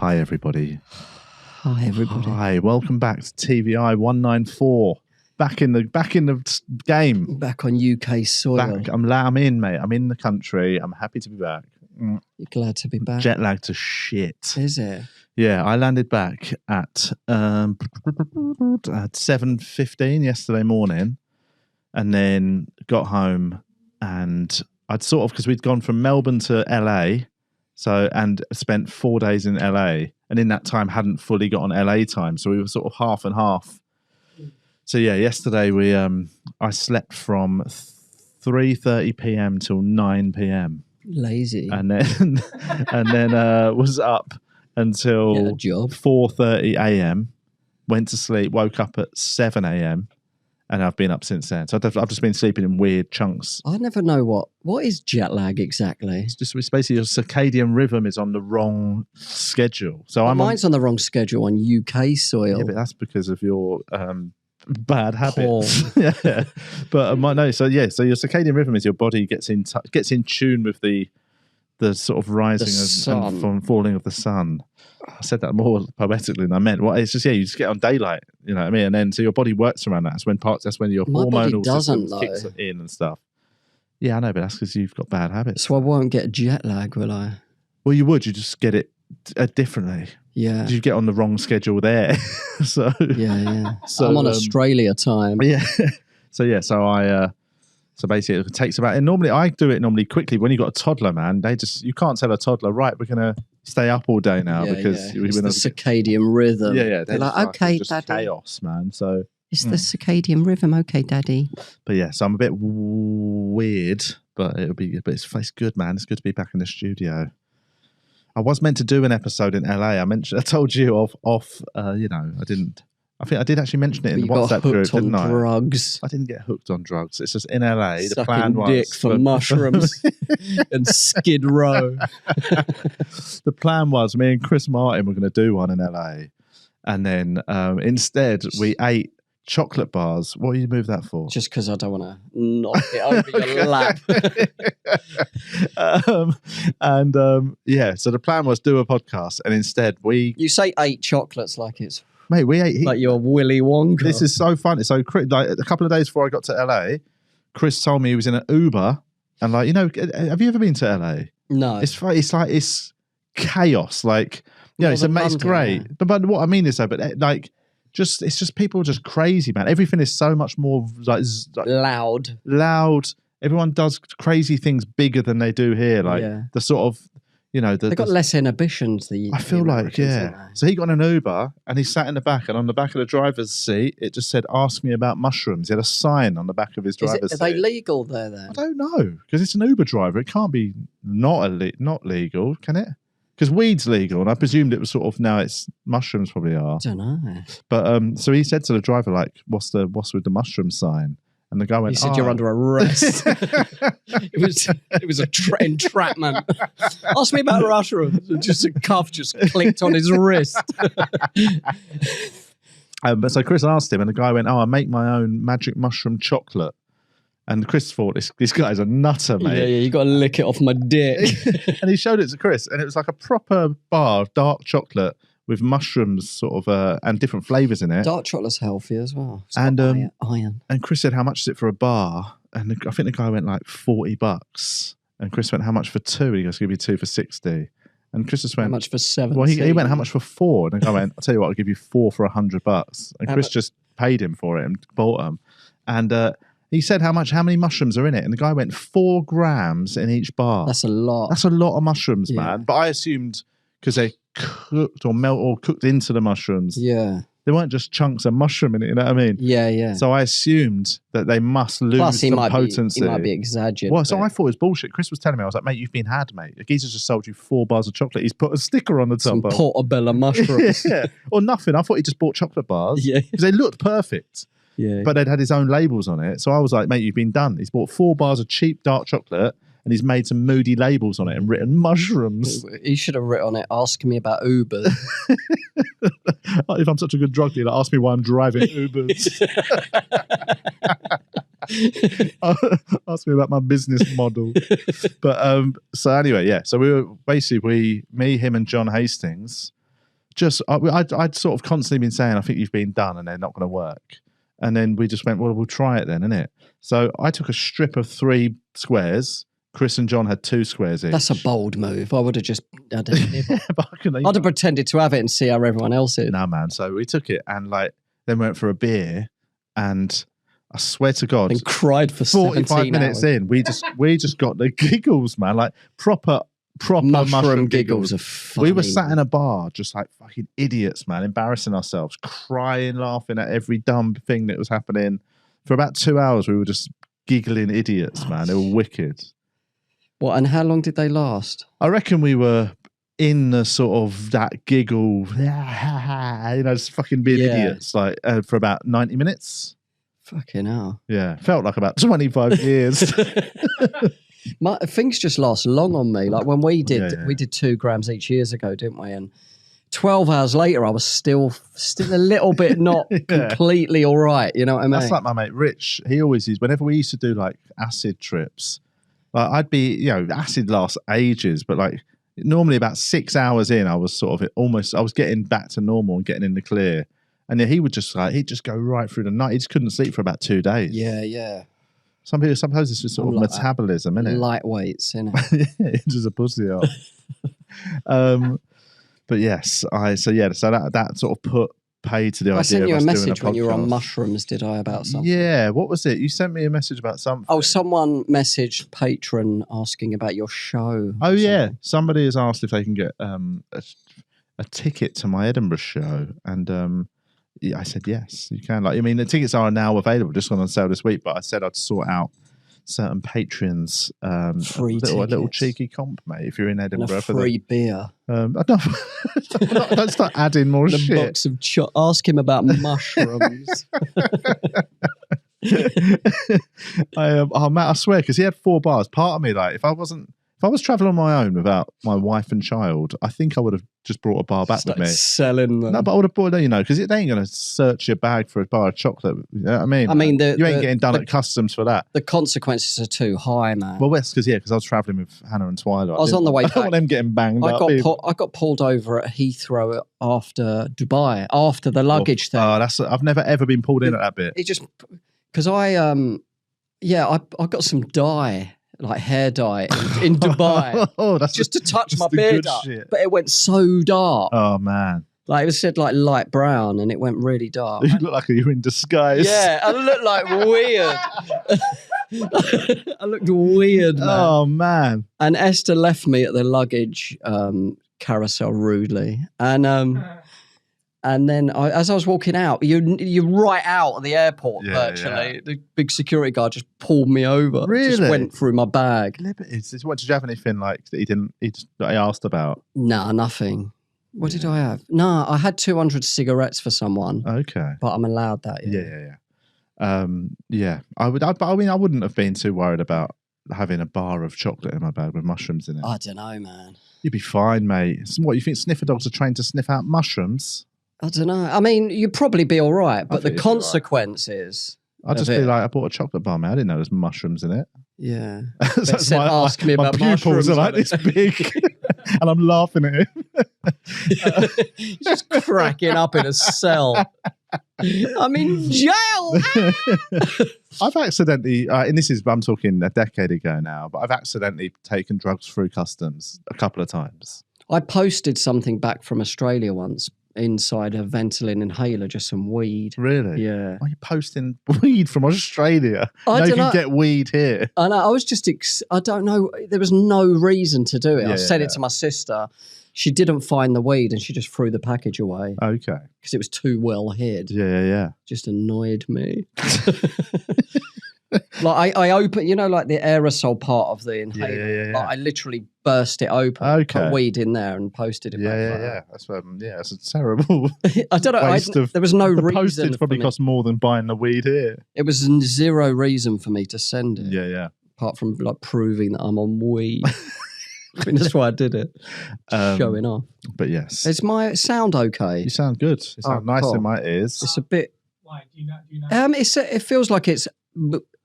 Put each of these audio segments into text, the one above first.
Hi, everybody. Hi, everybody. Hi, welcome back to TVI 194. Back in the game. Back on UK soil. I'm in, mate. I'm in the country. I'm happy to be back. You're glad to be back. Jet lag to shit. Is it? Yeah, I landed back at 7:15 yesterday morning, and then got home, and I'd sort of, because we'd gone from Melbourne to LA, and spent 4 days in LA, and in that time hadn't fully got on LA time, so we were sort of half and half. So yeah, yesterday I slept from 3:30 p.m. till 9 p.m. Lazy. and then was up until 4:30 a.m. Went to sleep, woke up at 7 a.m. and I've been up since then. So I've just been sleeping in weird chunks. I never know what is jet lag exactly. It's basically your circadian rhythm is on the wrong schedule. So mine's on the wrong schedule on UK soil. Yeah, but that's because of your bad habits. Yeah, but no. So your circadian rhythm is your body gets in tune with the sort of rising and falling of the sun. I said that more poetically than I meant. Well, it's just you just get on daylight, you know what I mean, and then so your body works around that. That's when your hormonal system kicks in and stuff. Yeah, I know, but that's because you've got bad habits. So I won't get jet lag, will I? Well, you would. You just get it differently. Yeah, you get on the wrong schedule there. So yeah. So I'm on Australia time. Yeah. So basically it takes about, and normally I do it quickly. When you've got a toddler, man, you can't tell a toddler, right, we're going to stay up all day now because it's the circadian rhythm. Yeah. They're like, okay, just Daddy. Chaos, man. So it's the circadian rhythm, okay, Daddy. But yeah, so I'm a bit weird, but it's good, man. It's good to be back in the studio. I was meant to do an episode in LA. I told you off. I didn't. I think I did actually mention it in the WhatsApp group, didn't I? Drugs. I didn't get hooked on drugs. It's just in LA. Sucking the plan was dick for mushrooms and Skid Row. The plan was me and Chris Martin were going to do one in LA, and then instead we ate chocolate bars. What do you move that for? Just because I don't want to knock it over your lap. So the plan was do a podcast, and instead You say 8 chocolates like it's... Mate, we ate... Like you're Willy Wonka. This is so funny. So like a couple of days before I got to LA, Chris told me he was in an Uber, and have you ever been to LA? No. It's chaos. Like, it's great. Yeah. But what I mean is it's just people are just crazy, man. Everything is so much more loud. Everyone does crazy things bigger than they do here. The sort of, they've got less inhibitions. I feel like, yeah. So he got in an Uber and he sat in the back, and on the back of the driver's seat, it just said, "Ask me about mushrooms." He had a sign on the back of his driver's seat. Are they legal there then? I don't know, because it's an Uber driver. It can't be not legal, can it? Because weed's legal, and I presumed it was sort of, now it's mushrooms probably are. I don't know. But so he said to the driver, like, what's with the mushroom sign? And the guy went, he said, "You're under arrest." It was entrapment. Ask me about mushrooms. Just a cuff just clicked on his wrist. But so Chris asked him, and the guy went, "I make my own magic mushroom chocolate." And Chris thought, this guy's a nutter, mate. Yeah, you got to lick it off my dick. And he showed it to Chris, and it was like a proper bar of dark chocolate with mushrooms sort of and different flavours in it. Dark chocolate's healthy as well. It's and got iron. And Chris said, "How much is it for a bar?" And I think the guy went like $40. And Chris went, "How much for 2?" And he goes, "I'll give you 2 for 60. And Chris just went, "How much for 7?" Well, he went, "How much for 4?" And the guy went, "I'll tell you what, I'll give you 4 for $100. And Chris just paid him for it and bought them. And he said, "How many mushrooms are in it?" And the guy went, 4 grams in each bar. That's a lot. That's a lot of mushrooms, man. But I assumed because they cooked or cooked into the mushrooms. Yeah. They weren't just chunks of mushroom in it, you know what I mean? Yeah. So I assumed that they must lose some potency. He might be exaggerating. Well, so I thought it was bullshit. Chris was telling me, I was like, "Mate, you've been had, mate. The geezer's just sold you 4 bars of chocolate. He's put a sticker on the top. Some portobello mushrooms. Yeah. Or nothing. I thought he just bought chocolate bars. Yeah. Because they looked perfect. Yeah. But they'd had his own labels on it. So I was like, "Mate, you've been done." He's bought 4 bars of cheap dark chocolate, and he's made some moody labels on it and written mushrooms. He should have written on it, "Ask me about Ubers." If I'm such a good drug dealer, ask me why I'm driving Ubers. Ask me about my business model. But so anyway, yeah. So we were basically me, him, and John Hastings I'd sort of constantly been saying, I think you've been done and they're not going to work. And then we just went, well, we'll try it then, innit? So I took a strip of 3 squares. Chris and John had 2 squares each. That's a bold move. I would have just had it. I'd have pretended to have it and see how everyone else is. No, man. So we took it and then went for a beer, and I swear to God, and cried for 45 minutes in. We just got the giggles, man. Like proper mushroom giggles. Are funny. We were sat in a bar, just like fucking idiots, man, embarrassing ourselves, crying, laughing at every dumb thing that was happening. For about 2 hours, we were just giggling idiots, man. They were wicked. What, and how long did they last? I reckon we were in the sort of that giggle, just fucking being idiots, like for about 90 minutes. Fucking hell. Yeah, felt like about 25 years. Things just last long on me. Like when we did 2 grams each years ago, didn't we? And 12 hours later, I was still a little bit not completely all right. You know what I mean? That's like my mate Rich. He always is. Whenever we used to do like acid trips, like I'd be, acid lasts ages, but like normally about 6 hours in, I was sort of I was getting back to normal and getting in the clear. And then he'd just go right through the night. He just couldn't sleep for about 2 days. Yeah. Some people, sometimes it's just sort of metabolism, isn't it? Lightweights, innit? It's just a pussy up. But yes, so that sort of paid to the idea. I sent you of a us doing message when you were on mushrooms, did I, about something? Yeah, what was it? You sent me a message about something. Oh, someone messaged Patron asking about your show. Oh, yeah. Somebody has asked if they can get a ticket to my Edinburgh show. And I said, yes, you can. The tickets are now available, just gone on sale this week, but I said I'd sort out certain patrons free a little cheeky comp, mate, if you're in Edinburgh. And a free beer. Don't start adding more shit. Box of ask him about mushrooms. Matt, I swear, because he had 4 bars. Part of me, like, if I was traveling on my own without my wife and child, I think I would have just brought a bar back with me. Selling them. No, but I would have brought, because they ain't going to search your bag for a bar of chocolate. You know what I mean? You ain't getting done at customs for that. The consequences are too high, man. Well, that's because I was traveling with Hannah and Twilight. I was on the way back. I don't want them getting banged up. I got pulled over at Heathrow after Dubai, after the luggage thing. Oh, I've never ever been pulled in at that bit. It just, because I got some dye, like hair dye in Dubai. That's just to touch my beard up. Shit. But it went so dark. Oh, man. Like it was said like light brown and it went really dark. You look like you're in disguise. Yeah, I looked like weird. I looked weird, man. Oh, man. And Esther left me at the luggage carousel rudely. And then as I was walking out, you're right out of the airport virtually. Yeah. The big security guard just pulled me over. Really? Just went through my bag. What did you have anything like that he asked about? Nah, nothing. What did I have? No, I had 200 cigarettes for someone. Okay. But I'm allowed that. Yeah. I wouldn't have been too worried about having a bar of chocolate in my bag with mushrooms in it. I don't know, man. You'd be fine, mate. What, you think sniffer dogs are trained to sniff out mushrooms? I don't know. You'd probably be all right, but the consequences. I'd just be like, I bought a chocolate bar, man. I didn't know there's mushrooms in it. Yeah. So ask me about mushrooms. My pupils are like this big, and I'm laughing at him. He's just cracking up in a cell. I'm in jail. I've accidentally, I'm talking a decade ago now, but I've accidentally taken drugs through customs a couple of times. I posted something back from Australia once. Inside a Ventolin inhaler, just some weed. Really? Yeah. Why are you posting weed from Australia? You can get weed here. I know. I was just, I don't know. There was no reason to do it. I sent it to my sister. She didn't find the weed and she just threw the package away. Okay. Because it was too well hid. Yeah. Just annoyed me. Like I open, like the aerosol part of the inhaler. Yeah. Like I literally burst it open, put weed in there, and posted it. Yeah. That's a terrible. I don't know. There was no reason. The postage probably cost more than buying the weed here. It was zero reason for me to send it. Yeah. Apart from like proving that I'm on weed. That's why I did it. Showing off. But yes, is my sound okay? You sound good. You sound nice in my ears. It's a bit. Why do you know? It feels like it's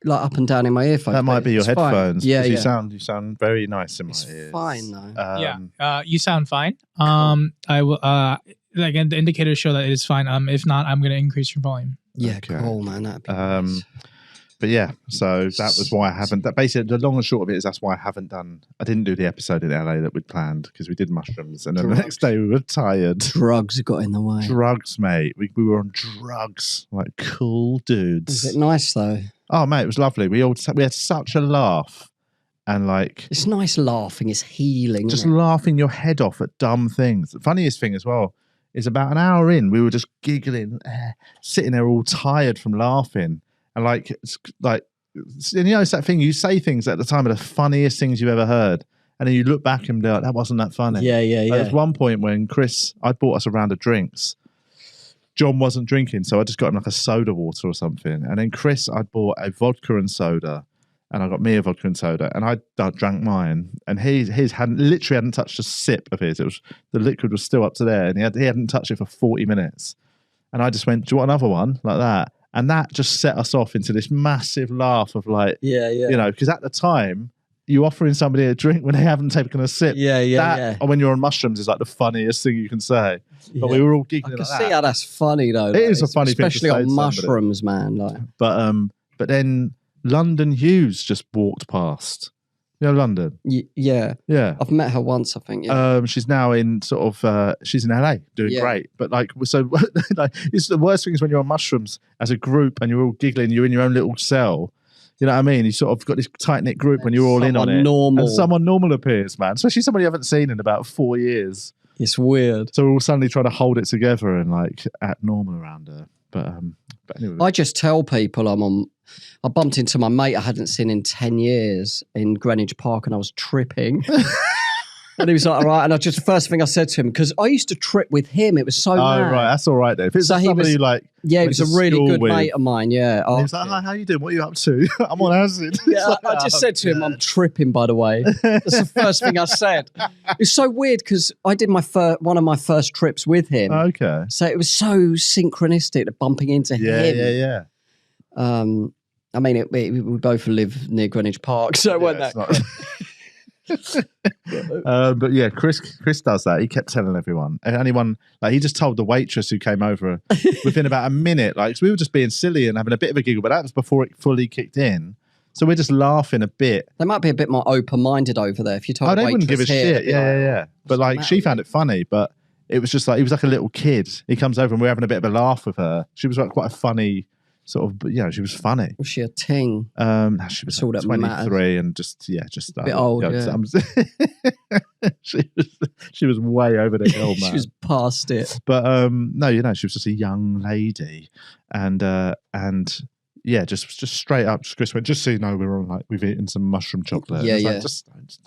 like up and down in my earphones. That might be your headphones. Yeah. You sound very nice in my ears. Fine though. You sound fine. I will. like the indicators show that it is fine. If not, I'm going to increase your volume. Yeah, cool, man. That'd be nice. But yeah, so that was why I haven't. That basically, the long and short of it is that's why I didn't do the episode in LA that we'd planned because we did mushrooms, and then the next day we were tired. Drugs got in the way. Drugs, mate. We were on drugs, like cool dudes. Was it nice though? Oh, mate, it was lovely. We had such a laugh, and like it's nice laughing. It's healing. Just laughing your head off at dumb things. The funniest thing as well is about an hour in, we were just giggling, sitting there all tired from laughing. And it's that thing, you say things at the time are the funniest things you've ever heard. And then you look back and be like, that wasn't that funny. Yeah. There was one point when I bought us a round of drinks. John wasn't drinking, so I just got him like a soda water or something. And then Chris, I bought a vodka and soda. And I got me a vodka and soda. And I drank mine. And his hadn't touched a sip of his. The liquid was still up to there. And he hadn't touched it for 40 minutes. And I just went, do you want another one? Like that. And that just set us off into this massive laugh of because at the time, you offering somebody a drink when they haven't taken a sip. Or when you're on mushrooms is like the funniest thing you can say. Yeah. But we were all giggling like that. I can see how that's funny though. It is a funny thing, especially on mushrooms, man. Like. But then London Hughes just walked past. You know London? Yeah. I've met her once, I think. Yeah. She's now in she's in LA doing great. But so it's the worst thing is when you're on mushrooms as a group and you're all giggling, you're in your own little cell. You know what I mean? You sort of got this tight-knit group when you're all in on it. And someone normal appears, man. Especially somebody you haven't seen in about 4 years. It's weird. So we're all suddenly trying to hold it together and act normal around her. But anyway. I just tell people I bumped into my mate I hadn't seen in 10 years in Greenwich Park and I was tripping. And he was like, all right. And first thing I said to him, because I used to trip with him. It was so mad. Oh, right. That's all right then. If it's somebody he was a really good mate of mine, yeah. He was like, hi, how you doing? What are you up to? I'm on acid. Yeah, I just said to him, I'm tripping, by the way. That's the first thing I said. It's so weird because I did one of my first trips with him. Okay. So it was so synchronistic bumping into him. Yeah. I mean, we both live near Greenwich Park, so it wasn't that. But yeah, Chris does that. He kept telling everyone, and anyone he just told the waitress who came over within about a minute. So we were just being silly and having a bit of a giggle, but that was before it fully kicked in. So we're just laughing a bit. They might be a bit more open-minded over there. If you told, they wouldn't give a shit. Yeah. But she found it funny, but it was just he was like a little kid. He comes over and we're having a bit of a laugh with her. She was quite a funny. Sort of, she was funny. Was she a ting? She was 23 and just a bit old. She was way over the hill, man. She was past it. But no, she was just a young lady, and just straight up. Chris went, just so you know, we've eaten some mushroom chocolate. Yeah.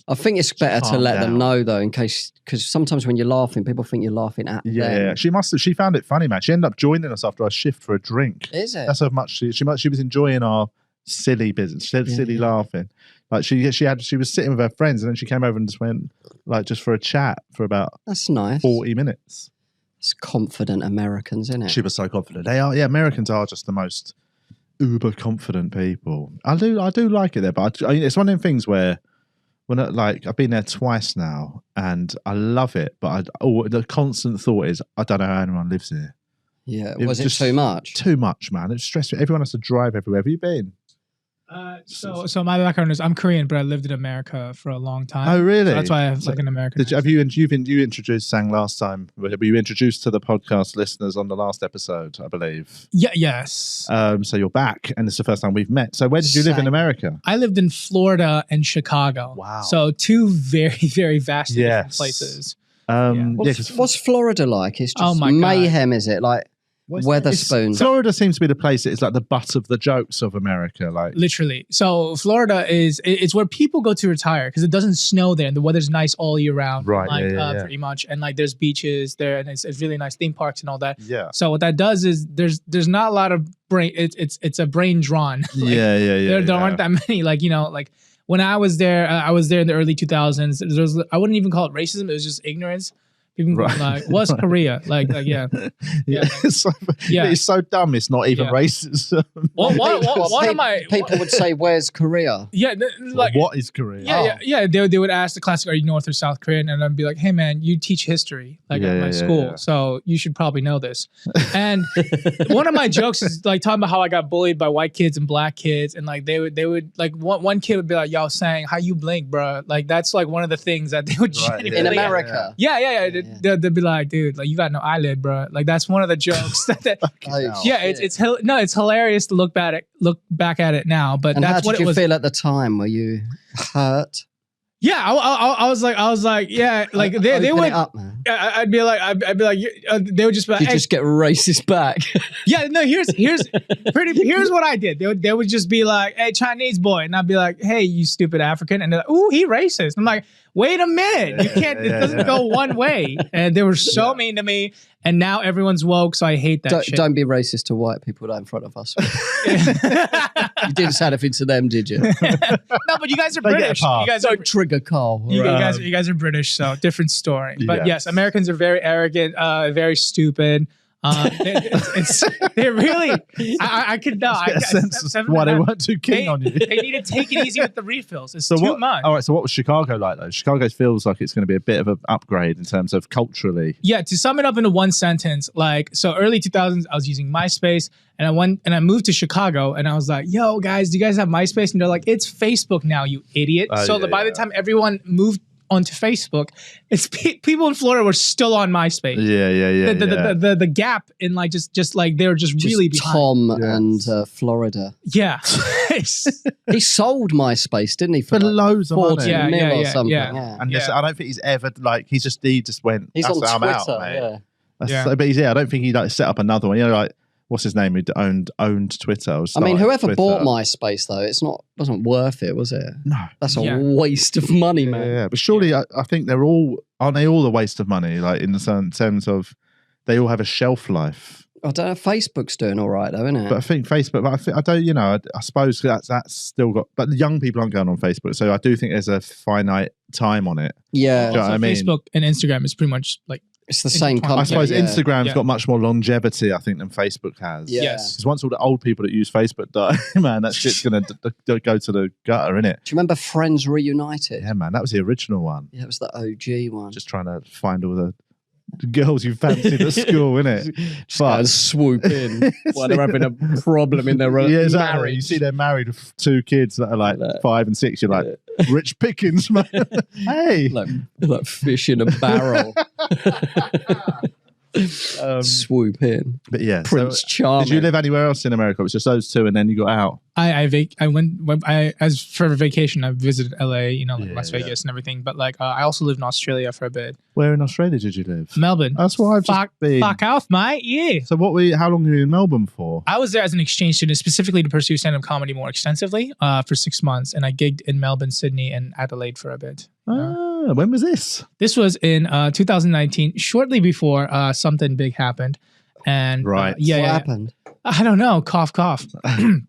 I think it's better to let them know though, in case, because sometimes when you're laughing, people think you're laughing at them. Yeah. She found it funny, man. She ended up joining us after our shift for a drink. Is it? That's how much she was enjoying our silly business, silly laughing. She was sitting with her friends, and then she came over and just went just for a chat for about that's nice 40 minutes. It's confident Americans, isn't it? She was so confident. They are. Yeah, Americans are just the most uber confident people. I do like it there, but it's one of them things where I've been there twice now and I love it, but the constant thought is I don't know how anyone lives here. Yeah, was it too much? Too much, man. It's stressful. Everyone has to drive everywhere. Have you been? So my background is I'm Korean, but I lived in America for a long time. Oh, really? So that's why I have an American. You introduced Sang last time? Were you introduced to the podcast listeners on the last episode? I believe. Yeah. Yes. So you're back, and it's the first time we've met. So where did you live in America? I lived in Florida and Chicago. Wow. So two very, very vastly different places. What's Florida like? It's just mayhem, God. Is it? Weatherspoons. Florida seems to be the place that is the butt of the jokes of America. Literally. So Florida it's where people go to retire because it doesn't snow there and the weather's nice all year round. Right. Pretty much. And there's beaches there and it's really nice theme parks and all that. Yeah. So what that does is there's not a lot of brain. It's a brain drawn. There aren't that many. When I was there in the early 2000s. I wouldn't even call it racism. It was just ignorance. People Right. like, what's Korea? Like yeah. It's so dumb. It's not even racist. One of my people would say, "Where's Korea?" Yeah, like what is Korea? Yeah. They would ask the classic, "Are you North or South Korean?" And I'd be like, "Hey man, you teach history at my school, so you should probably know this." And one of my jokes is like talking about how I got bullied by white kids and black kids, and like they would like one kid would be like, "Yo, saying how you blink, bro?" Like that's like one of the things that they would genuinely in America. Yeah. They'd be like, "Dude, like you got no eyelid, bro." Like that's one of the jokes that it's hilarious to look back at it now, but and that's how what did it was. You feel at the time? Were you hurt? Yeah, I was like, yeah, like they would. I'd be like, they would just be like, you just get racist back. Yeah, no. Here's what I did. They would just be like, "Hey, Chinese boy," and I'd be like, "Hey, you stupid African," and they're like, "Ooh, he racist." I'm like, "Wait a minute, you can't. It doesn't go one way." And they were so mean to me. And now everyone's woke, so I hate that shit. Don't be racist to white people in front of us. You didn't say anything to them, did you? No, but you guys are British. You guys don't trigger Carl. You guys are British, so different story. But yes, Americans are very arrogant, very stupid. They're really. I could know. I get a sense of why they weren't too keen on you. They need to take it easy with the refills. It's too much. All right. So what was Chicago like though? Chicago feels like it's going to be a bit of an upgrade in terms of culturally. Yeah. To sum it up into one sentence, like so, early 2000s, I was using MySpace, and I moved to Chicago, and I was like, "Yo, guys, do you guys have MySpace?" And they're like, "It's Facebook now, you idiot." By the time everyone moved onto Facebook, it's people in Florida were still on MySpace. The gap in like just like they were just really behind. Tom and Florida. Yeah, he sold MySpace, didn't he, for like loads of money? Or something. And I don't think he's ever like he just went. He's on Twitter. I'm out, mate. Yeah. But I don't think he like set up another one. You know, like what's his name who owned Twitter? I mean, whoever bought MySpace though, wasn't worth it, was it? No, that's a waste of money, man. Yeah, but surely I think aren't they all a waste of money? Like in the terms of they all have a shelf life. I don't know. Facebook's doing all right though, isn't it? But I think Facebook. But I don't. You know, I suppose that's still got. But the young people aren't going on Facebook, so I do think there's a finite time on it. Yeah, do you know what I mean? Facebook and Instagram is pretty much like. It's the same company. I suppose Instagram's got much more longevity, I think, than Facebook has. Yes. Because once all the old people that use Facebook die, man, that shit's going to go to the gutter, innit? Do you remember Friends Reunited? Yeah, man, that was the original one. Yeah, it was the OG one. Just trying to find all the girls you fancied at school, innit? But swoop in while they're having a problem in their marriage. You see they're married with 2 kids that are like 5 and 6. You're like, rich pickings, man. Hey. Like fish in a barrel. Swoop in. But yeah, Prince Charming. Did you live anywhere else in America? It was just those 2 and then you got out? I went as for vacation. I visited LA, Las Vegas and everything. But like I also lived in Australia for a bit. Where in Australia did you live? Melbourne. That's where I've just been. Fuck off, mate. Yeah. So how long were you in Melbourne for? I was there as an exchange student, specifically to pursue stand-up comedy more extensively for 6 months, and I gigged in Melbourne, Sydney, and Adelaide for a bit. When was this? This was in 2019, shortly before something big happened. And right. What happened? I don't know. Cough, cough.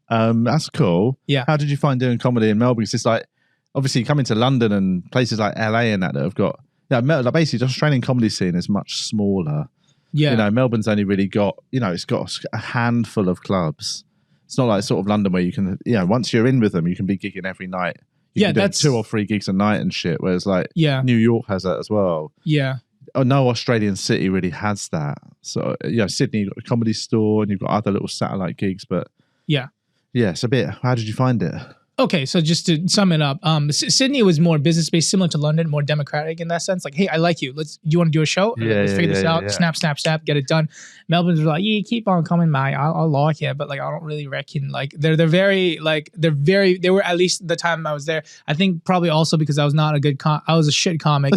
That's cool. Yeah. How did you find doing comedy in Melbourne? It's like, obviously coming to London and places like LA and that have got, like basically the Australian comedy scene is much smaller. Yeah. Melbourne's only really got, it's got a handful of clubs. It's not like sort of London where you can, once you're in with them, you can be gigging every night. You can do 2 or 3 gigs a night and shit. Whereas like New York has that as well. Yeah. No Australian city really has that. So Sydney, you've got the Comedy Store and you've got other little satellite gigs, but it's a bit. How did you find it? Okay, so just to sum it up, Sydney was more business-based, similar to London, more democratic in that sense. Like, hey, I like you. You want to do a show? Let's figure this out. Snap, snap, snap, get it done. Melbourne's like, yeah, keep on coming, mate. I like it, but like, I don't really reckon. Like, they were, at least the time I was there. I think probably also because I was not a good I was a shit comic.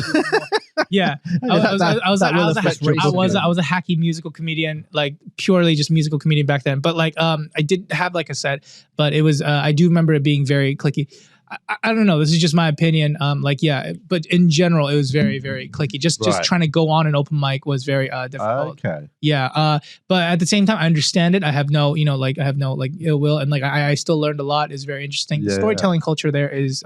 Yeah, I was a hacky musical comedian, like purely just musical comedian back then. But like, I didn't have like a set, but it was. I do remember it being very clicky. I don't know. This is just my opinion. But in general, it was very, very cliquey. Just trying to go on an open mic was very difficult. Okay. Yeah. But at the same time, I understand it. I have no, ill will, and I still learned a lot. It's very interesting. The storytelling culture there is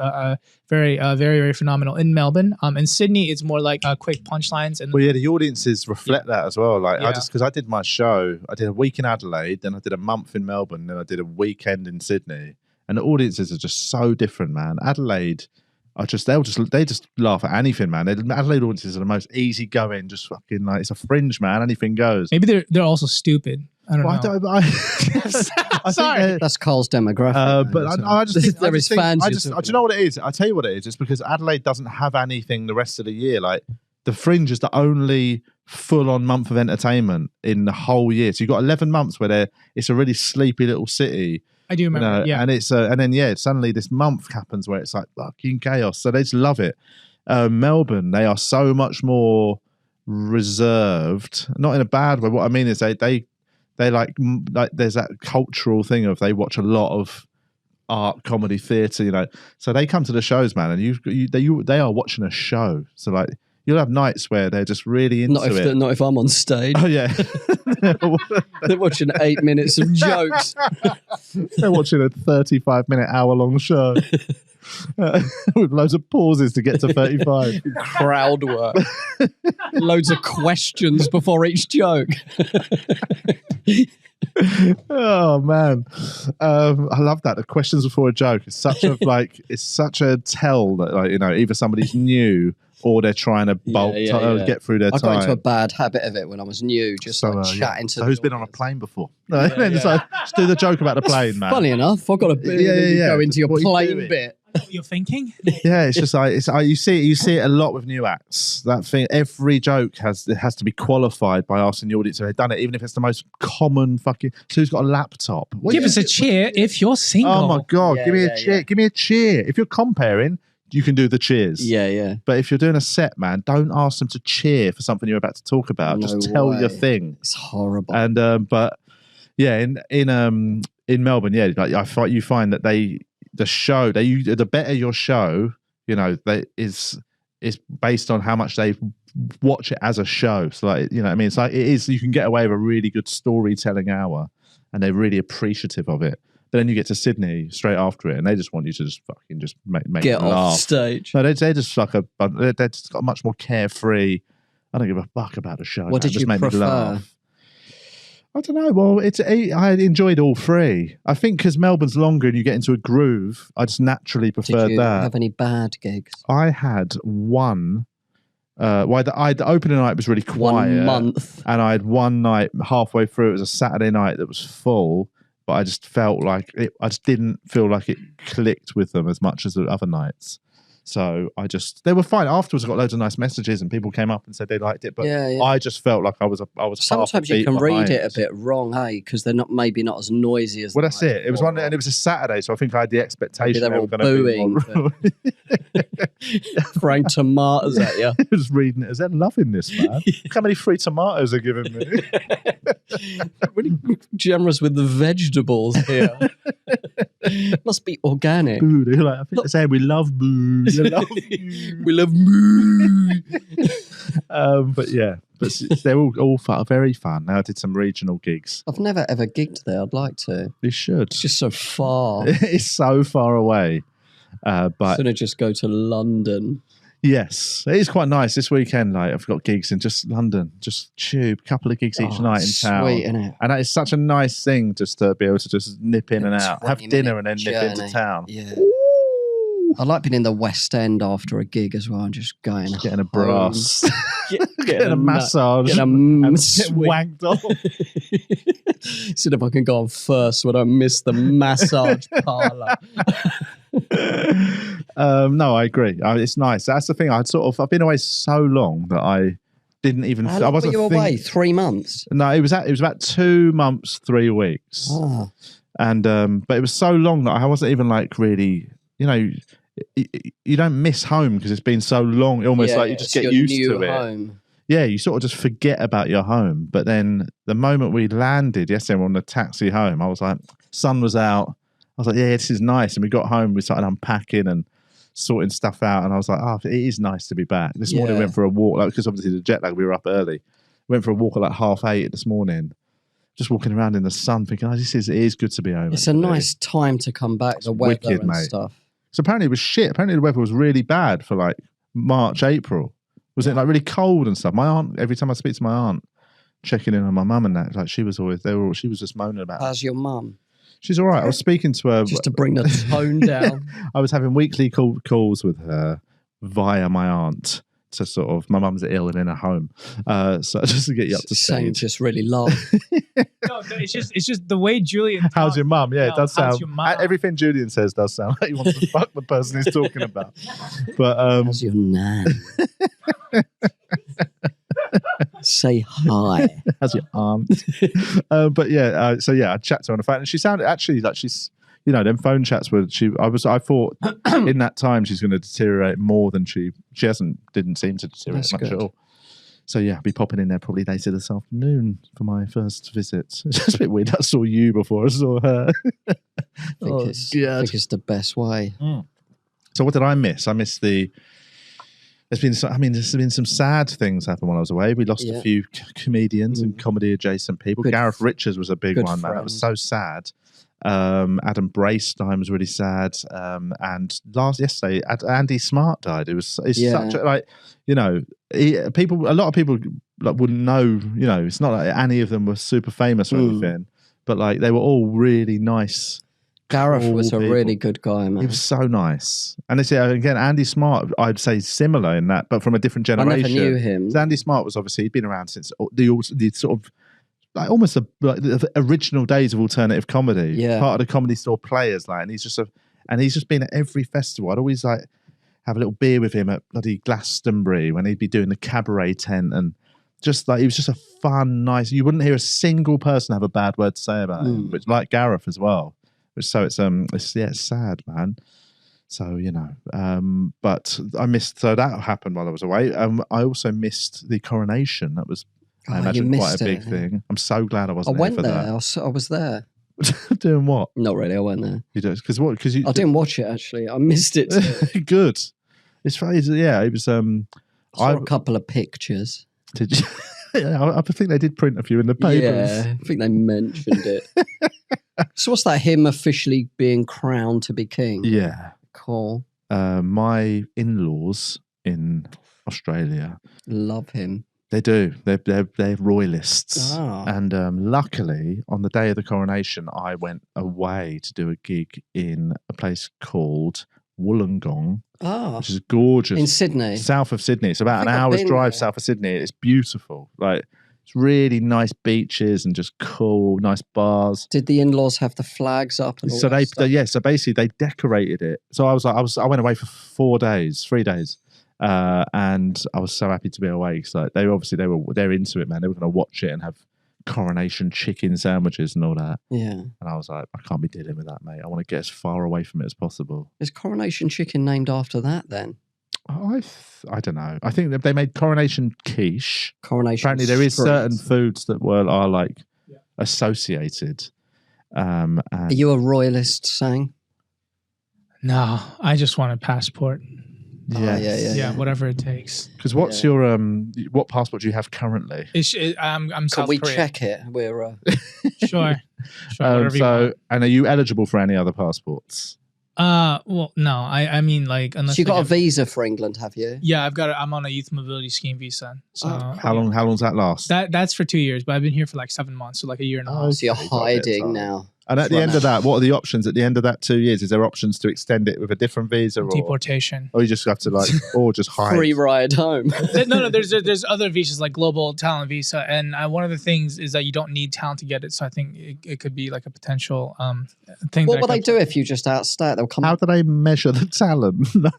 very, very, very phenomenal in Melbourne. In Sydney, it's more like quick punchlines. And the audiences reflect that as well. Because I did my show, I did a week in Adelaide, then I did a month in Melbourne, then I did a weekend in Sydney. And the audiences are just so different, man. Adelaide, they just laugh at anything, man. Adelaide audiences are the most easygoing, just fucking it's a fringe, man. Anything goes. Maybe they're also stupid. I don't know. Sorry, that's Carl's demographic. But I just think there is fans. Do you know what it is? I tell you what it is. It's because Adelaide doesn't have anything the rest of the year. Like the Fringe is the only full-on month of entertainment in the whole year. So you've got 11 months where it's a really sleepy little city. I do remember, and it's and then suddenly this month happens where it's like fucking chaos. So they just love it. Melbourne, they are so much more reserved, not in a bad way. What I mean is they like there's that cultural thing of they watch a lot of art, comedy, theatre, So they come to the shows, man, and they are watching a show. So like you'll have nights where they're just really into it. Not if I'm on stage. Oh yeah. They're watching 8 minutes of jokes. They're watching a 35-minute, hour-long show with loads of pauses to get to 35. Crowd work. Loads of questions before each joke. Oh man, I love that. The questions before a joke is such a tell that either somebody's new or they're trying to get through their time. I got into a bad habit of it when I was new, just chatting to. So who's been on a plane before? Just do the joke about the plane, man. Funny enough, I've got a bit. Go into your plane bit. What you're thinking? Yeah, it's just you see it a lot with new acts. That thing, every joke has to be qualified by asking the audience if they've done it, even if it's the most common fucking. So who's got a laptop? Give us a cheer if you're single. Oh my god, give me a cheer. Give me a cheer. If you're comparing, you can do the cheers. Yeah. But if you're doing a set, man, don't ask them to cheer for something you're about to talk about. Just tell your thing. It's horrible. And in Melbourne, you find that the better your show, is based on how much they watch it as a show. So what I mean? It's like it is. You can get away with a really good storytelling hour, and they're really appreciative of it. But then you get to Sydney straight after it, and they just want you to just fucking just make get them laugh. Off stage. No, they're just they're just got much more carefree. I don't give a fuck about a show. What did you prefer? I don't know. Well, I enjoyed all three. I think because Melbourne's longer and you get into a groove, I just naturally preferred that. Did you have any bad gigs? I had one. The opening night was really quiet. 1 month. And I had one night halfway through. It was a Saturday night that was full. But I just felt like I just didn't feel like it clicked with them as much as the other nights. So they were fine. Afterwards, I got loads of nice messages and people came up and said they liked it. But I just felt like I was. Sometimes you can read it a bit wrong, because they're not as noisy as. Well, that's it. It was one, and it was a Saturday, so I think I had the expectation they were all booing, throwing tomatoes at you. Just reading it as they're loving this, man. Look how many free tomatoes they're giving me. Really generous with the vegetables here. Must be organic. Boo. I think they're saying we love boo. We love moo. But they're all very fun. Now I did some regional gigs. I've never ever gigged there. I'd like to. You should. It's just so far. It's so far away. But shouldn't just go to London. Yes, it is quite nice this weekend. I've got gigs in just London, just tube, couple of gigs each night in town. Sweet, isn't it? And that is such a nice thing, just to be able to just nip in and out, have dinner, and then nip into town. Yeah. I like being in the West End after a gig as well, and just getting a brass, getting a massage, getting wanked off. See if I can go on first when I miss the massage parlour. No, I agree. It's nice. That's the thing. I've been away so long that I didn't even. How long were you away? 3 months? No, it was about 2 months, 3 weeks. Oh. And but it was so long that I wasn't even really. You don't miss home because it's been so long. Almost like you just get used to it. Home. Yeah, you sort of just forget about your home. But then the moment we landed yesterday on the taxi home, I was like, sun was out. was like, yeah, this is nice. And we got home, we started unpacking and sorting stuff out. And I was like, oh, it is nice to be back. This morning we went for a walk, because obviously the jet lag, we were up early. Went for a walk at 8:30 this morning. Just walking around in the sun thinking, it is good to be home. It's a nice time to come back, the weather wicked, and stuff. So apparently it was shit. Apparently the weather was really bad for like March, April. Was it like really cold and stuff? My aunt, every time I speak to my aunt, checking in on my mum and that, like she was just moaning about it. How's your mum? She's all right. I was speaking to her. Just to bring the tone down. I was having weekly calls with her via my aunt. To sort of, my mum's ill and in a home, so just to get you up to speed. Just really long. No, it's just the way Julian. How's your mum? Yeah, it does sound. Everything Julian says does sound like he wants to fuck the person he's talking about. But how's your nan? Say hi. How's your aunt? But yeah, so yeah, I chat to her on the phone, and she sounded actually like she's. Them phone chats were. I thought in that time she's going to deteriorate more than she didn't seem to deteriorate That's much good. At all. So yeah, I'll be popping in there probably later this afternoon for my first visit. It's just a bit weird. I saw you before I saw her. I think it's the best way. So what did I miss? I missed the. There's been some sad things happen while I was away. We lost a few comedians and comedy adjacent people. Good, Gareth Richards was a big one, man. It was so sad. Adam Bracestein was really sad, and yesterday Andy Smart died. It's such a, a lot of people wouldn't know. It's not like any of them were super famous or anything, but like they were all really nice. Gareth was a really good guy, man. He was so nice, and again, Andy Smart, I'd say similar in that, but from a different generation. I never knew him. Andy Smart was obviously he'd been around since the sort of. Like almost the original days of alternative comedy, part of the Comedy Store Players, and he's just been at every festival. I'd always like have a little beer with him at bloody Glastonbury when he'd be doing the cabaret tent, and just like he was just a fun, nice. You wouldn't hear a single person have a bad word to say about him, which like Gareth as well. It's sad, man. So but I missed. So that happened while I was away. I also missed the coronation. That was. I imagine quite a big thing. I'm so glad I wasn't there for that. I was there. Doing what? Not really. I went there. You don't? Because what? Because you? I didn't watch it actually. I missed it. Good. It's funny. Yeah, it was. I saw a couple of pictures. Did you? Yeah, I think they did print a few in the papers. Yeah, I think they mentioned it. So what's that? Him officially being crowned to be king? Yeah. Cool. My in-laws in Australia love him. They do. They're royalists. And luckily, on the day of the coronation, I went away to do a gig in a place called Wollongong, which is gorgeous. In Sydney? South of Sydney. It's about an hour's drive south of Sydney. It's beautiful. Like, it's really nice beaches and just cool, nice bars. Did the in-laws have the flags up and all that stuff? So basically they decorated it. So I went away for 3 days. And I was so happy to be away. So they're into it, man. They were going to watch it and have coronation chicken sandwiches and all that. Yeah. And I was like, I can't be dealing with that, mate. I want to get as far away from it as possible. Is coronation chicken named after that then? I don't know. I think that they made coronation quiche. Apparently there is certain foods that are like associated. Are you a royalist, Sang? No, I just want a passport. Yeah, whatever it takes. Because what's your what passport do you have currently? I'm South Korea. Korea. Check it? We're sure. So, and are you eligible for any other passports? Well, no. I mean, like, unless you got a visa for England, have you? Yeah, I'm on a youth mobility scheme visa. So how long does that last? That's for 2 years, but I've been here for like 7 months, so like a year and a half. So you're hiding now. And at the end of that, what are the options at the end of that 2 years? Is there options to extend it with a different visa? Deportation. Or you just have to or just hide? Free ride home. No, there's other visas like global talent visa. And one of the things is that you don't need talent to get it. So I think it could be like a potential thing. What will they do if you just outstay? They'll come. How do they measure the talent? No,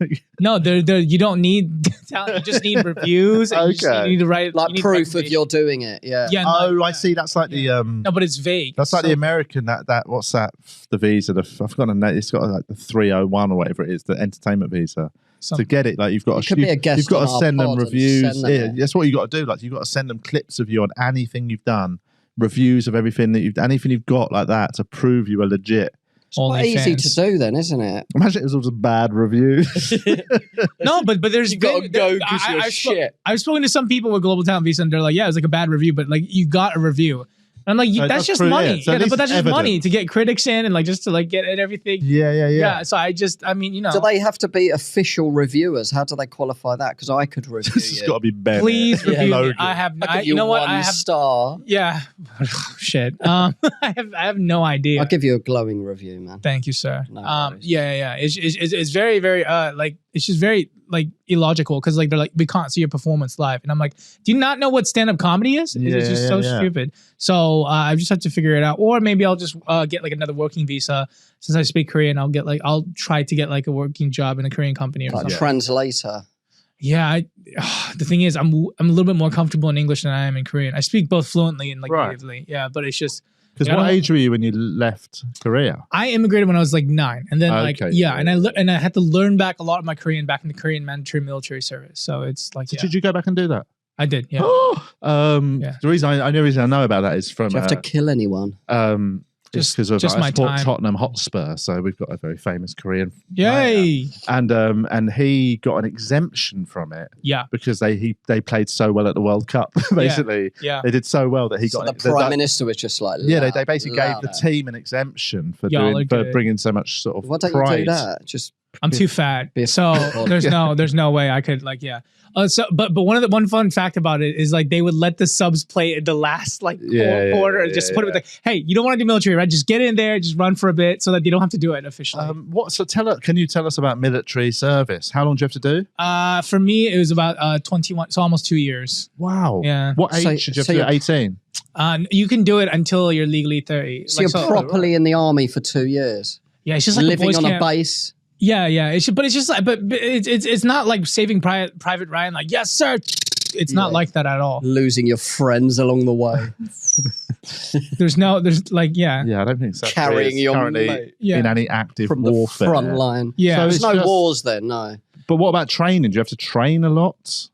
you don't need talent. You just need reviews. And you need to write proof of you're doing it. Yeah. I see. That's like the No, but it's vague. That's like the American that what's that? The visa. I've forgotten the name. It's got like the 301 or whatever it is. The entertainment visa. To get it, like you've got to send them reviews. That's what you got to do. Like you've got to send them clips of you on anything you've done, reviews of anything you've got like that to prove you are legit. It's quite easy to do then, isn't it? Imagine it was all just bad reviews. No, but there's you got to go because you're shit. I've spoken to some people with Global Talent Visa and they're like, yeah, it was like a bad review, but like you got a review. And I'm like, that's just money. So but that's just money to get critics in and like just to like get everything. Yeah. So I mean, you know. Do they have to be official reviewers? How do they qualify that? Because I could review It's got to be Ben. Please review me. I have. You know what? I have star. Yeah. Shit. I have no idea. I'll give you a glowing review, man. Thank you, sir. No yeah. It's very, very like it's just very like illogical because like they're like we can't see your performance live, and I'm like, do you not know what stand-up comedy is? It's just so stupid. So I just have to figure it out, or maybe I'll just get like another working visa since I speak Korean. I'll try to get like a working job in a Korean company or something. Translator. Yeah, the thing is, I'm a little bit more comfortable in English than I am in Korean. I speak both fluently and like natively. Yeah, but it's just. Because what age were you when you left Korea? I immigrated when I was like 9, and then and I had to learn back a lot of my Korean back in the Korean mandatory military service. So it's like, Did you go back and do that? I did. Yeah. The reason I know about that is from. Do you have to kill anyone? Just because of my time. Tottenham Hotspur, so we've got a very famous Korean. Yay! And he got an exemption from it. Yeah, because they played so well at the World Cup. Basically, they did so well that he got. The Prime Minister was just like, they basically gave the team an exemption for bringing so much sort of. Why don't pride. you do that? I'm too fat, so there's no way I could like but one fun fact about it is like they would let the subs play in the last like quarter and just put it with like, hey, you don't want to do military, right? Just get in there, just run for a bit so that they don't have to do it officially. Can you tell us about military service? How long do you have to do? For me, it was about 21, so almost 2 years. Wow. Yeah. What age should you have to do? 18. You can do it until you're legally 30. So you're properly in the army for 2 years. Yeah, it's just like living on a base. Yeah. It's just like, but it's not like Saving Private Ryan. Like, yes, sir. It's not like that at all. Losing your friends along the way. there's like, Yeah, I don't think so. Carrying your currently in any active from warfare. The front line. Yeah. So there's no wars then, no. But what about training? Do you have to train a lot?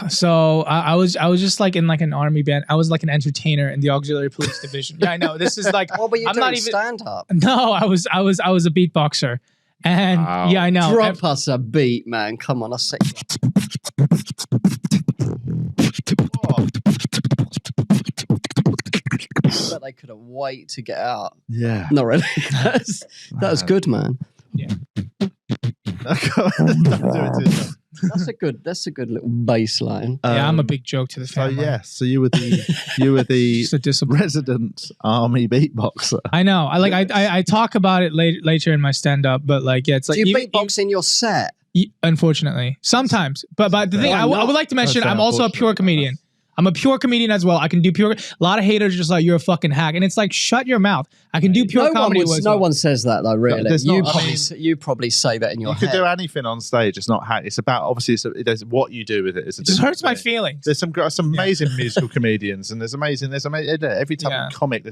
So I was just like in like an army band. I was like an entertainer in the auxiliary police division. Yeah, I know. This is like what were you doing? Stand up? No, I was a beatboxer. And I know. Drop us a beat, man. Come on, I'll say. But they couldn't wait to get out. Yeah. Not really. That was good, man. Yeah. That's a good little bass line. Yeah, I'm a big joke to the family. So you were the resident army beatboxer. I know. I talk about it later in my stand up, but like it's like do you beatbox in your set? Unfortunately, sometimes. But the thing I would like to mention, I'm also a pure comedian. I'm a pure comedian as well. I can do pure. A lot of haters are just like, you're a fucking hack, and it's like, shut your mouth. I can do pure comedy. No one says that though. Really, you probably say that in your head. You could do anything on stage. It's not hack. It's about obviously. It's what you do with it. It just hurts my feelings. There's some amazing musical comedians, and there's amazing. Every type of comic.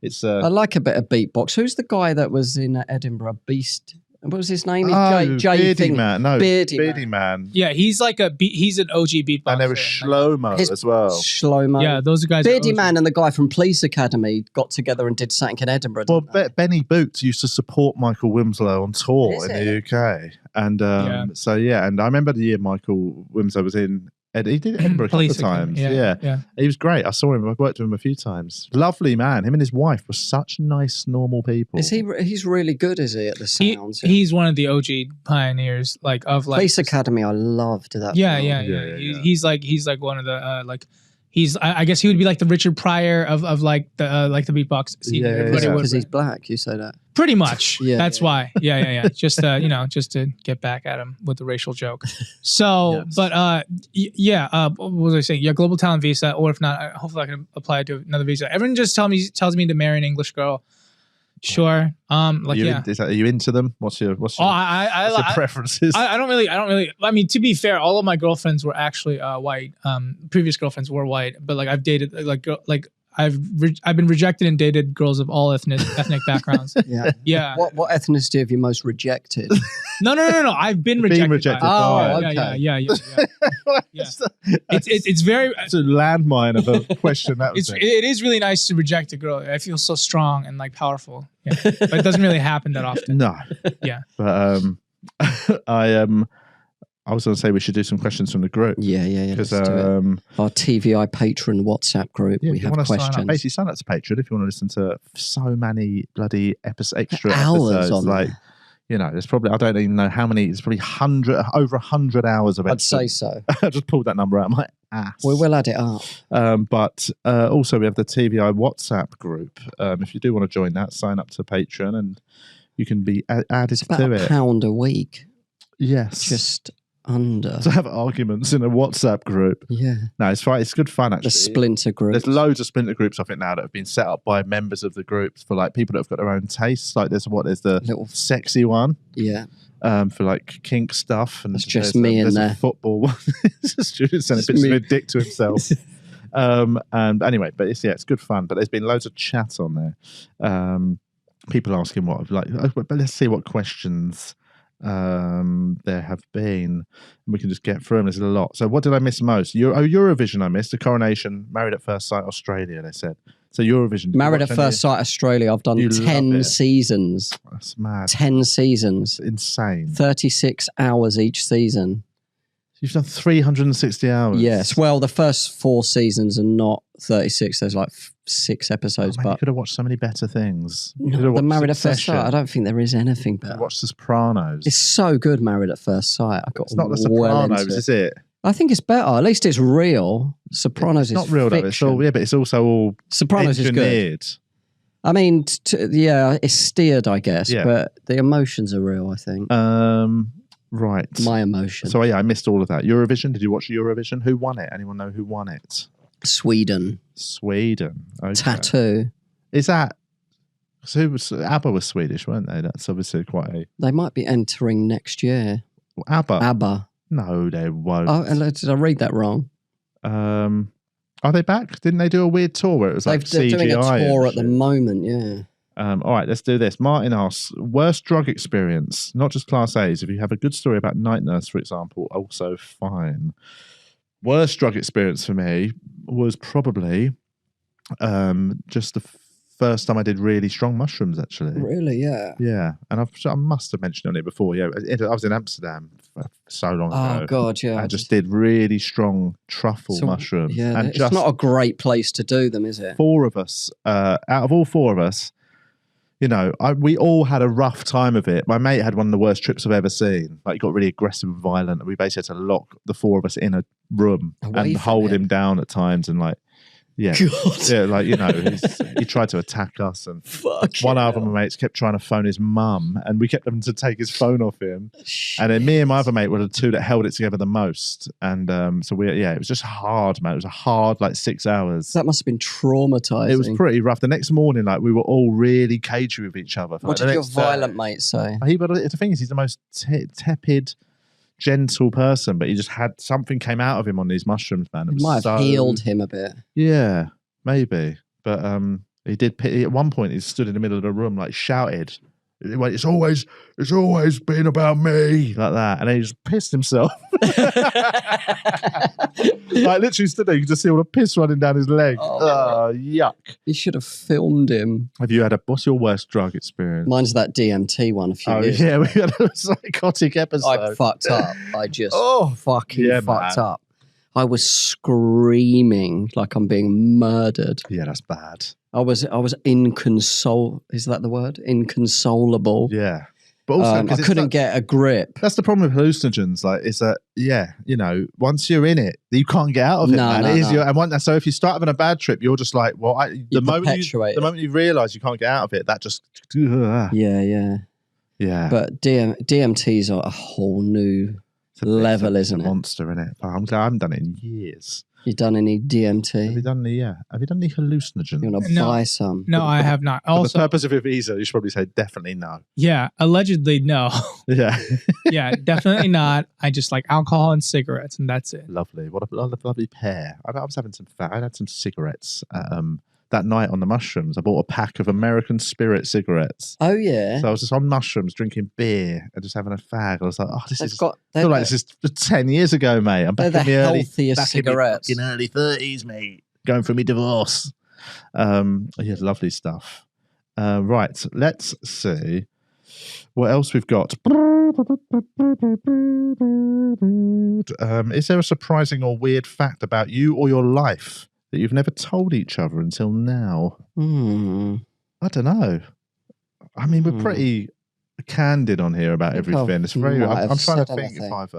It's. I like a bit of beatbox. Who's the guy that was in Edinburgh? Beast. What was his name? Beardy Man. No, Beardy Man. Yeah, he's like he's an OG beatboxer. And there was Shlomo as well. Shlomo. Yeah, those guys. Beardy Man and the guy from Police Academy got together and did something in Edinburgh. Well, Benny Boots used to support Michael Winslow on tour in the UK, and and I remember the year Michael Winslow was in. He did Edinburgh a couple of times. Yeah. He was great. I saw him. I worked with him a few times. Lovely man. Him and his wife were such nice, normal people. Is he? He's really good, is he, at the sounds? He's one of the OG pioneers, of Police Academy. I loved that. Yeah. He's like one of the I guess he would be like the Richard Pryor of the beatbox scene. Because he's black. You say that. Pretty much. That's why. Yeah. Just just to get back at him with the racial joke. So, but what was I saying? Yeah, global talent visa, or if not, hopefully I can apply to another visa. Everyone just tells me to marry an English girl. Sure. Are you into them? What's your preferences? I don't really. I mean, to be fair, all of my girlfriends were actually white. Previous girlfriends were white, but like I've dated I've been rejected and dated girls of all ethnic backgrounds. Yeah. Yeah. What ethnicity have you most rejected? No. I've been rejected. Oh, okay. Yeah. It's very. It's a landmine of a question. It is really nice to reject a girl. I feel so strong and like powerful. Yeah. But it doesn't really happen that often. No. Yeah. But I was going to say we should do some questions from the group. Yeah. Because Our TVI patron WhatsApp group. We have questions. Basically, sign up to Patreon if you want to listen to so many bloody extra hours episodes. On like, there. you know, there's probably, I don't even know how many. It's probably over 100 hours of it. I'd say so. I just pulled that number out of my ass. We will add it up. But also we have the TVI WhatsApp group. If you do want to join that, sign up to Patreon and you can be added It's about to it. £1 a week. Yes. Just under. To have arguments in a WhatsApp group. Yeah. No, it's fine. It's good fun, actually. The splinter group. There's loads of splinter groups, I think, now that have been set up by members of the groups for like people that have got their own tastes. Like there's the little sexy one. Yeah. For like kink stuff. And it's just me in there. A football one. It's just Julian sending bits of a dick to himself. And anyway, but it's good fun. But there's been loads of chat on there. People asking but let's see what questions there have been, and we can just get through them. There's a lot. So what did I miss most? Eurovision I missed. The Coronation, Married at First Sight Australia, they said. So Eurovision. Married at First Sight Australia, I've done 10 seasons. That's mad. 10 seasons. Insane. 36 hours each season. You've done 360 hours. Yes. Well, the first 4 seasons are not 36. There's like 6 episodes. But you could have watched so many better things. The Married at First Sight. I don't think there is anything better. Watch The Sopranos. It's so good, Married at First Sight. It's not The Sopranos, is it? I think it's better. At least it's real. Sopranos is not real though. It's all but it's also all Sopranos engineered. Is good. I mean, it's steered, I guess, but the emotions are real. I think. Right. My emotion. So yeah, I missed all of that. Eurovision. Did you watch Eurovision? Who won it? Anyone know who won it? Sweden. Okay. Tattoo. Is that? ABBA was Swedish, weren't they? That's obviously quite a. They might be entering next year. ABBA. No, they won't. Oh, did I read that wrong? Are they back? Didn't they do a weird tour where it was like CGI? They're doing a tour at the moment, yeah. All right, let's do this. Martin asks, worst drug experience, not just Class A's. If you have a good story about Night Nurse, for example, also fine. Worst drug experience for me was probably just the first time I did really strong mushrooms, actually. Really, yeah. Yeah, and I must have mentioned on it before. Yeah, I was in Amsterdam so long ago. Oh, God, yeah. I just did really strong truffle mushrooms. Yeah, and it's not a great place to do them, is it? 4 of us, out of all 4 of us, you know, we all had a rough time of it. My mate had one of the worst trips I've ever seen. Like, he got really aggressive and violent. And we basically had to lock the 4 of us in a room and hold him down at times. And like, yeah, like, you know, he tried to attack us. And one of my mates kept trying to phone his mum, and we kept having to take his phone off him. Shit. And then me and my other mate were the 2 that held it together the most. And so it was just hard, man. It was a hard, like, 6 hours. That must have been traumatizing. It was pretty rough. The next morning, like, we were all really cagey with each other. What did your violent mate say? The thing is, he's the most tepid, gentle person, but he just had something came out of him on these mushrooms, man. It might have healed him a bit. Yeah, maybe. But he did. At one point, he stood in the middle of the room, like shouted, He went, it's always been about me, like that, and then he just pissed himself. Like literally stood there, you could just see all the piss running down his leg. Oh, yuck! You should have filmed him. Have you had what's your worst drug experience? Mine's that DMT one a few years ago. We had a psychotic episode. I fucked up. I just fucking fucked up. I was screaming like I'm being murdered. Yeah, that's bad. I was inconsolable. Is that the word? Inconsolable. Yeah. But also, I couldn't get a grip. That's the problem with hallucinogens. Like, is that once you're in it, you can't get out of it. And so if you start having a bad trip, you're just like, well, the moment you realise you can't get out of it, that just yeah. But DMT's a whole new level, isn't it? Monster, in it. I haven't done it in years. You done any DMT? Have you done any hallucinogens? You want to buy some? No, I have not. Also, for the purpose of your visa, you should probably say definitely no. Yeah, allegedly no. Yeah. Yeah, definitely not. I just like alcohol and cigarettes, and that's it. Lovely. What a lovely pair. I was having some fat. I had some cigarettes at that night on the mushrooms, I bought a pack of American Spirit cigarettes. Oh yeah. So I was just on mushrooms, drinking beer, and just having a fag. I was like, this is 10 years ago, mate. I'm back in the healthiest cigarettes. In early 30s, mate. Going through my divorce. Lovely stuff. Right, let's see what else we've got. Is there a surprising or weird fact about you or your life that you've never told each other until now? I don't know. I mean, we're pretty candid on here about everything. It's very. I'm trying to think if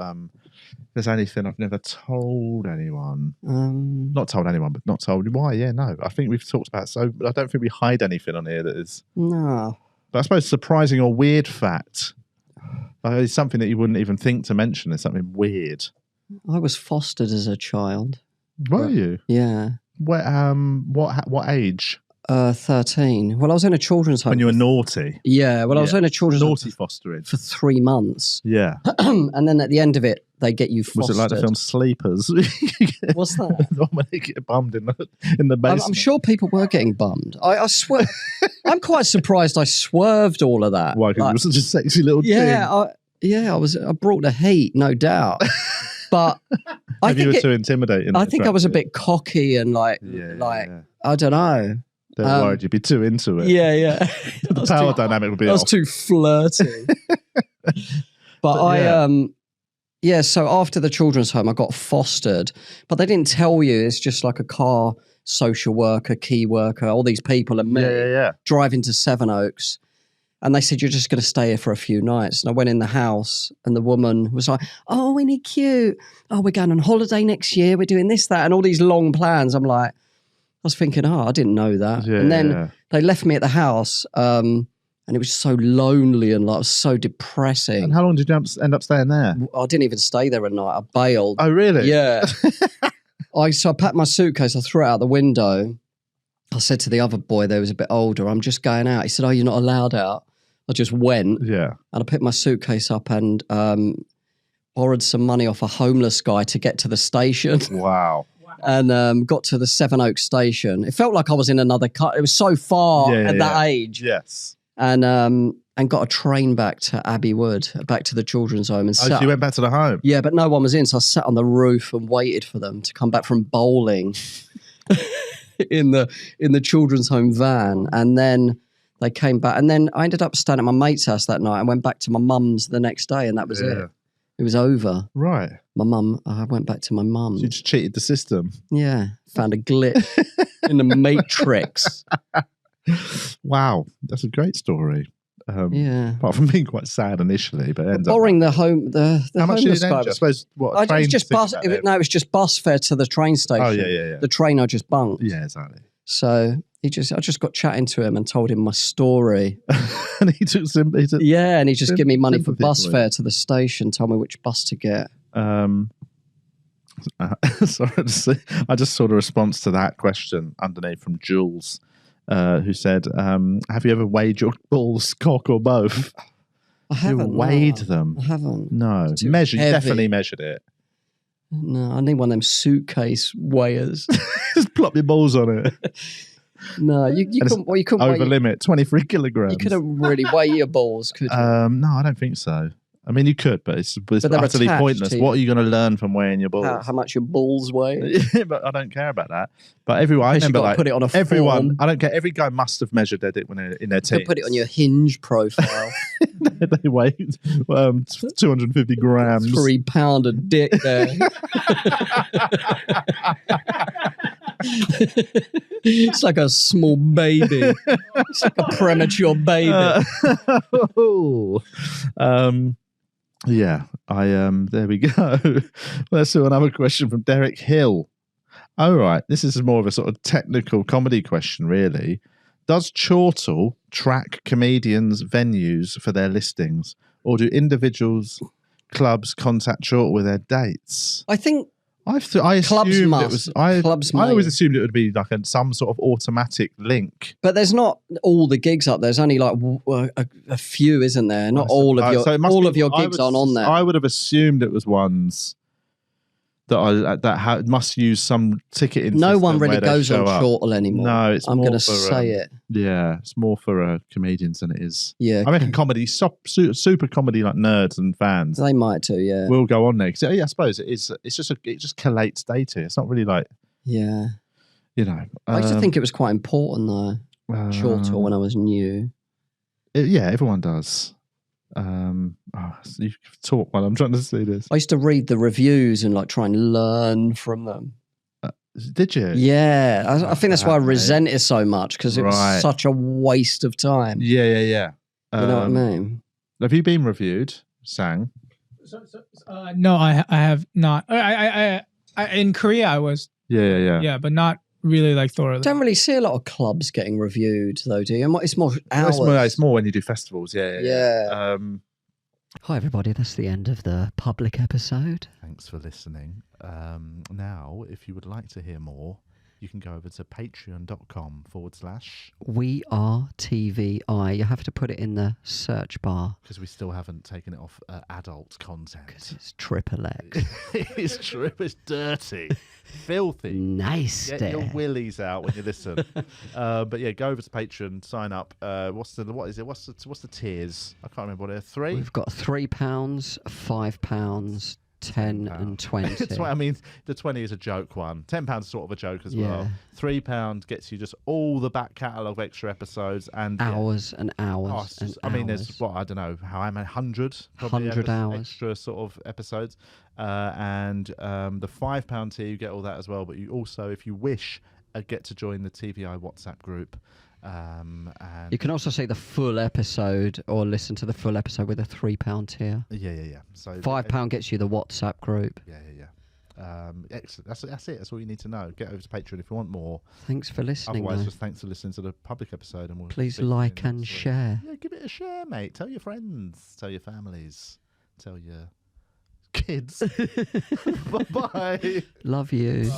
there's anything I've never told anyone. Not told anyone, but not told. Why? Yeah, no. I think we've talked about so. I don't think we hide anything on here that is. No. But I suppose surprising or weird fact. It's something that you wouldn't even think to mention. It's something weird. I was fostered as a child. Were you? Yeah. What age? 13. Well, I was in a children's home. When you were naughty? Yeah. Well, I was in a children's home. Naughty fostering. For 3 months. Yeah. And then at the end of it, they get you fostered. Was it like the film Sleepers? What's that? When they get bummed in the basement. I'm sure people were getting bummed. I swear. I'm quite surprised I swerved all of that. Why? Because you were such a sexy little thing. I brought the heat, no doubt. But I think you were too intimidating. I think I was a bit cocky and I don't know. They were worried you'd be too into it. Yeah. The power dynamic would be off. I was too flirty. But so after the children's home, I got fostered. But they didn't tell you. It's just like a car social worker, key worker, all these people and me driving to Sevenoaks. And they said, you're just going to stay here for a few nights. And I went in the house and the woman was like, oh, isn't he cute? Oh, we're going on holiday next year. We're doing this, that, and all these long plans. I'm like, I was thinking, I didn't know that. Yeah, and then they left me at the house and it was so lonely and like so depressing. And how long did you end up staying there? I didn't even stay there a night. I bailed. Oh, really? Yeah. So I packed my suitcase. I threw it out the window. I said to the other boy, there was a bit older, I'm just going out. He said, oh, you're not allowed out. I just went. Yeah. And I picked my suitcase up and borrowed some money off a homeless guy to get to the station. Wow. And got to the Sevenoaks station. It felt like I was in another car. It was so far at that age. Yes. And got a train back to Abbey Wood, back to the children's home. And so you went back to the home? Yeah, but no one was in. So I sat on the roof and waited for them to come back from bowling in the children's home van. And then they came back. And then I ended up staying at my mate's house that night and went back to my mum's the next day. And that was it. It was over. Right. I went back to my mum. So you just cheated the system. Yeah. Found a glitch in the matrix. Wow. That's a great story. Apart from being quite sad initially, but borrowing the home. How much did it end? I suppose what? It was just bus. It was just bus fare to the train station. Oh yeah. The train I just bunked. Yeah, exactly. So I just got chatting to him and told him my story. And he took some. And he just gave me money for bus fare to the station. Told me which bus to get. Sorry, I just saw the response to that question underneath from Jules. Who said, have you ever weighed your balls, cock or both? I haven't. Weighed them? I haven't. No. Definitely measured it. No, I need one of them suitcase weighers. Just plop your balls on it. No, you couldn't. Well, you couldn't over limit, 23 kilograms. You couldn't really weigh your balls, could you? No, I don't think so. I mean, you could, but it's utterly pointless. What are you going to learn from weighing your balls? How much your balls weigh? But I don't care about that. But everyone, I remember, like, put it on a everyone, form. I don't care. Every guy must have measured their dick when they're in their teens. You put it on your Hinge profile. They weigh 250 grams. 3 pound of dick there. It's like a small baby. It's like a premature baby. Yeah, there we go. Let's do another question from Derek Hill. All right, this is more of a sort of technical comedy question, really. Does Chortle track comedians' venues for their listings, or do individuals, clubs contact Chortle with their dates? I think clubs must. I always assumed it would be like some sort of automatic link. But there's not all the gigs up. There's only like a few, isn't there? Not all of your gigs aren't on there. I would have assumed it was ones that must use some ticketing. No one system really where they goes show on up. Chortle anymore. No, it's I'm more going to for, say it. Yeah, it's more for comedians than it is. Yeah, I reckon comedy, super comedy, like nerds and fans. They might too. Yeah, will go on there. 'Cause, yeah, I suppose it is. It just collates data. It's not really like, yeah. you know. I used to think it was quite important though. Chortle when I was new. Yeah, everyone does. So you talk while I'm trying to see this. I used to read the reviews and like try and learn from them. Did you? Yeah, I think that's why I resent it so much because it was such a waste of time. Yeah. You know what I mean? Have you been reviewed, Sang? No, I have not. I in Korea I was. Yeah. Yeah, but not really like thoroughly. Don't really see a lot of clubs getting reviewed though, do you? It's more hours. It's more when you do festivals. Yeah. Hi everybody, that's the end of the public episode. Thanks for listening. Now, if you would like to hear more, you can go over to patreon.com/ We Are TVI. You have to put it in the search bar. Because we still haven't taken it off adult content. Because it's triple X. It's true. It's dirty. Filthy. Nice. Get your willies out when you listen. But yeah, go over to Patreon, sign up. What's the tiers? I can't remember what they're. 3? We've got £3, £5, 10 and 20. I mean, the 20 is a joke one. £10 is sort of a joke as well. £3 gets you just all the back catalogue of extra episodes and hours and hours. There's I don't know how I'm 100 hours extra sort of episodes. And the £5 tier, you get all that as well. But you also, if you wish, get to join the TVI WhatsApp group. And you can also see the full episode or listen to the full episode with a £3 tier. Yeah. So £5 gets you the WhatsApp group. Yeah. Excellent. That's it. That's all you need to know. Get over to Patreon if you want more. Thanks for listening. Otherwise, just thanks for listening to the public episode, and please like and share. Yeah, give it a share, mate. Tell your friends, tell your families, tell your kids. Bye. Love you.